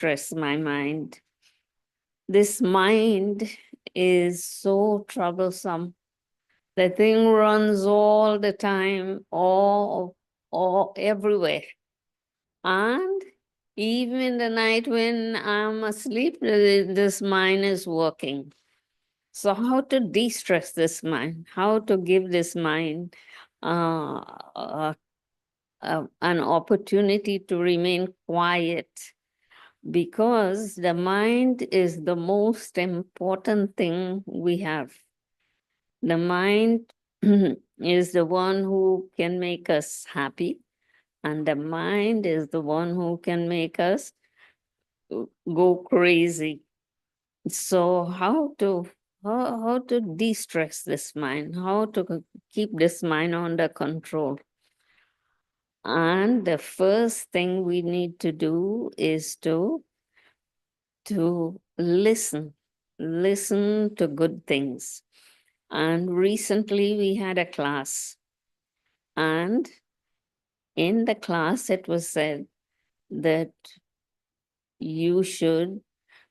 de-stress my mind. This mind is so troublesome. The thing runs all the time, all everywhere. And even in the night when I'm asleep, this mind is working. So, how to de stress this mind? How to give this mind uh, uh, an opportunity to remain quiet? Because the mind is the most important thing we have. The mind is the one who can make us happy, and the mind is the one who can make us go crazy. So how to de-stress this mind, how to keep this mind under control. And the first thing we need to do is to listen to good things. And recently we had a class, and in the class it was said that you should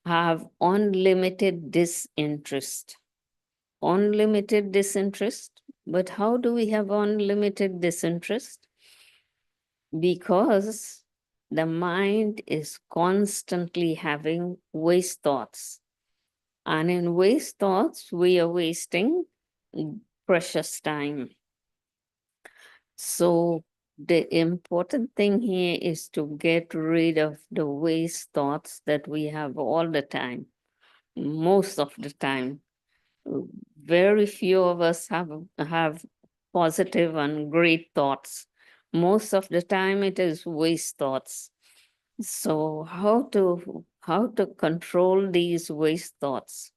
have unlimited disinterest. Unlimited disinterest. But how do we have unlimited disinterest? Because the mind is constantly having waste thoughts. And in waste thoughts, we are wasting precious time. So the important thing here is to get rid of the waste thoughts that we have all the time, most of the time. Very few of us have positive and great thoughts. Most of the time it is waste thoughts. So how to control these waste thoughts?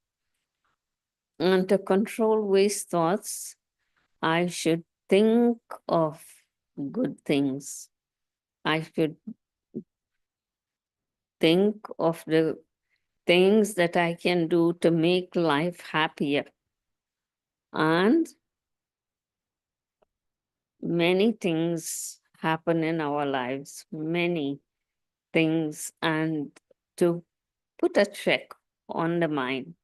And to control waste thoughts, I should think of good things. I should think of the things that I can do to make life happier. And many things happen in our lives, many things, and to put a check on the mind,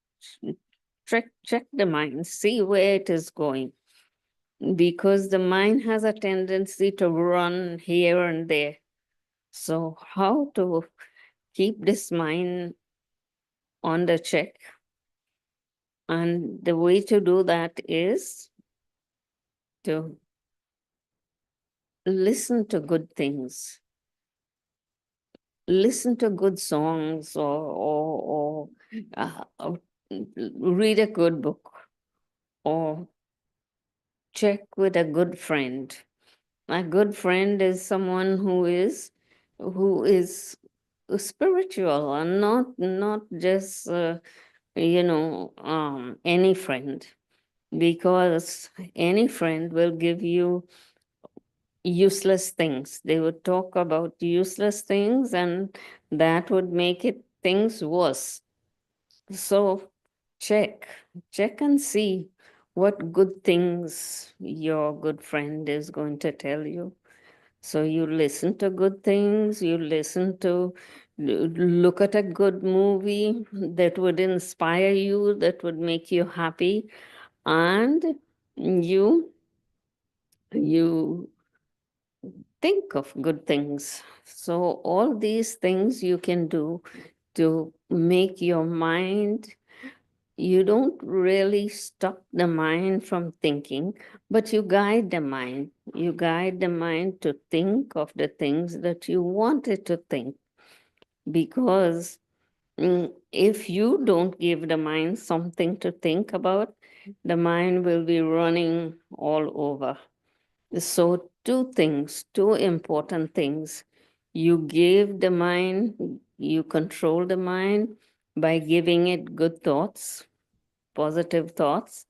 check the mind, see where it is going, because the mind has a tendency to run here and there. So, how to keep this mind on the check? And the way to do that is to listen to good things, listen to good songs, or read a good book, or check with a good friend. A good friend is someone who is spiritual and not just any friend, because any friend will give you useless things. They would talk about useless things, and that would make it things worse. So check and see what good things your good friend is going to tell you. So you listen to good things, you listen to look at a good movie that would inspire you, that would make you happy, and you think of good things. So all these things you can do to make your mind, you don't really stop the mind from thinking, but you guide the mind. You guide the mind to think of the things that you want it to think. Because if you don't give the mind something to think about, the mind will be running all over. So, two things, two important things. You give the mind, you control the mind by giving it good thoughts, positive thoughts,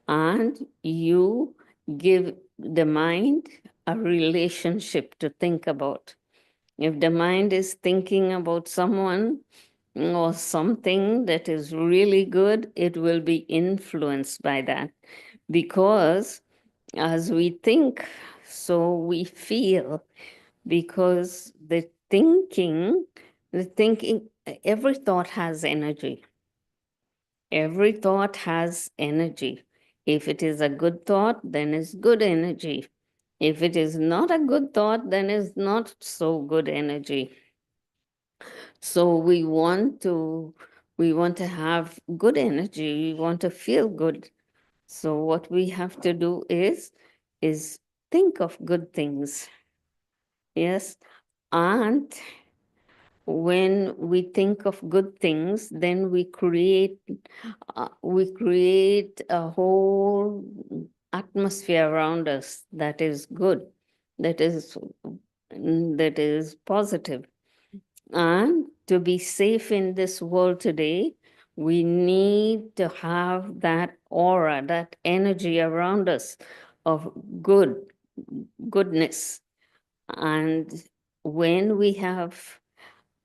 and you give the mind a relationship to think about. If the mind is thinking about someone or something that is really good, it will be influenced by that, because as we think, so we feel, because the thinking every thought has energy. Every thought has energy. If it is a good thought, then it's good energy. If it is not a good thought, then it's not so good energy. So we want to have good energy. We want to feel good. So what we have to do is think of good things. Yes. And when we think of good things, then we create a whole atmosphere around us that is good, that is positive. And to be safe in this world today, we need to have that aura, that energy around us of goodness. And when we have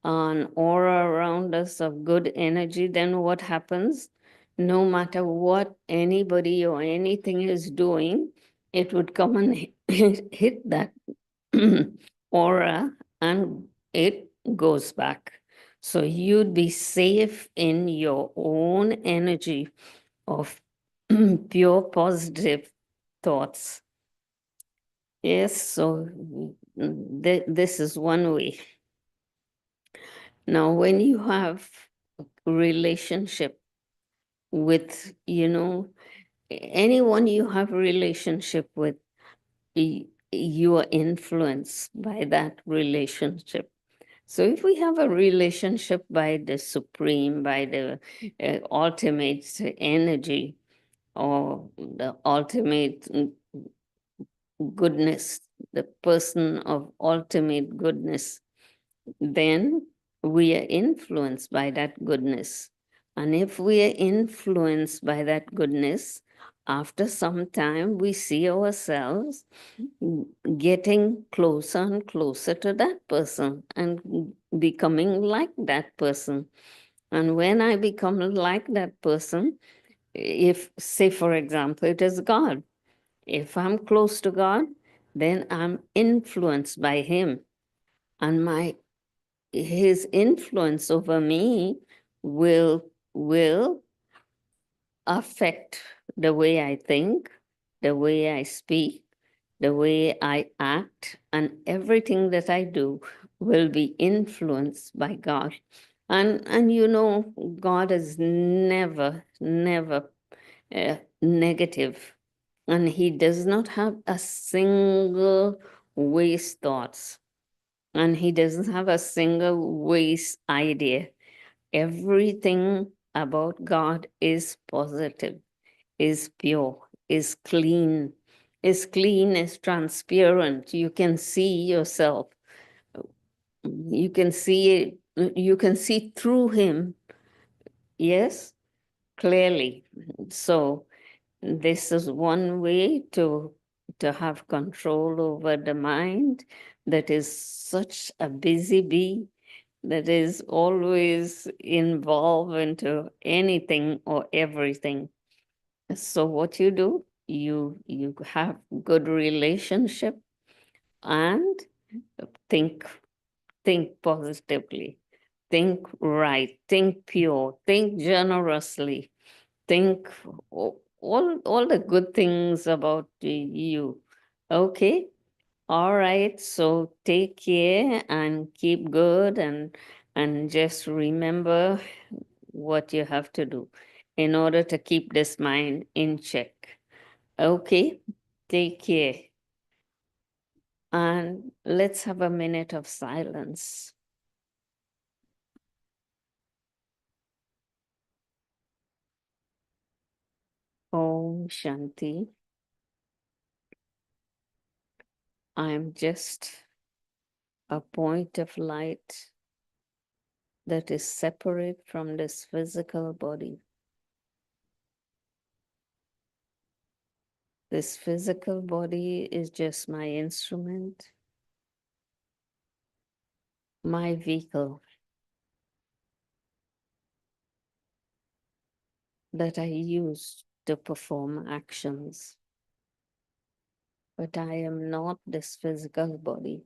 an aura around us of good energy, then what happens? No matter what anybody or anything is doing, it would come and hit that aura, and it goes back. So you'd be safe in your own energy of pure positive thoughts. Yes, so this is one way. Now, when you have relationship with, anyone you have relationship with, you are influenced by that relationship. So if we have a relationship by the supreme, by the ultimate energy, or the ultimate goodness, the person of ultimate goodness, then we are influenced by that goodness. And if we are influenced by that goodness, after some time, we see ourselves getting closer and closer to that person and becoming like that person. And when I become like that person, if, say, for example, it is God, if I'm close to God, then I'm influenced by Him. And his influence over me will affect the way I think, the way I speak, the way I act, and everything that I do will be influenced by God. And God is never negative, and He does not have a single waste thoughts, and He doesn't have a single waste idea. Everything about God is positive, is pure, is transparent. You can see yourself. You can see it. You can see through Him. Yes, clearly. So this is one way to have control over the mind that is such a busy bee, that is always involved into anything or everything. So what you do, you have good relationship, and think think positively, think right, think pure, think generously, think all the good things about you. Okay. All right, so take care and keep good, and just remember what you have to do in order to keep this mind in check. Okay, take care. And let's have a minute of silence. Om Shanti. I'm just a point of light that is separate from this physical body. This physical body is just my instrument, my vehicle that I use to perform actions. But I am not this physical body.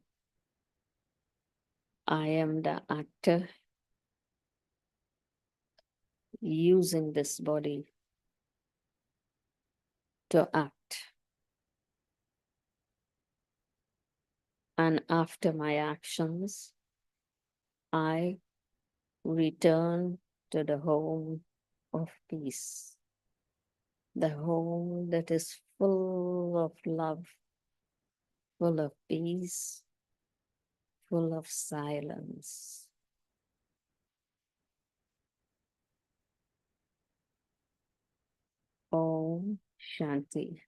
I am the actor using this body to act. And after my actions, I return to the home of peace, the home that is full of love, full of peace, full of silence. Om Shanti.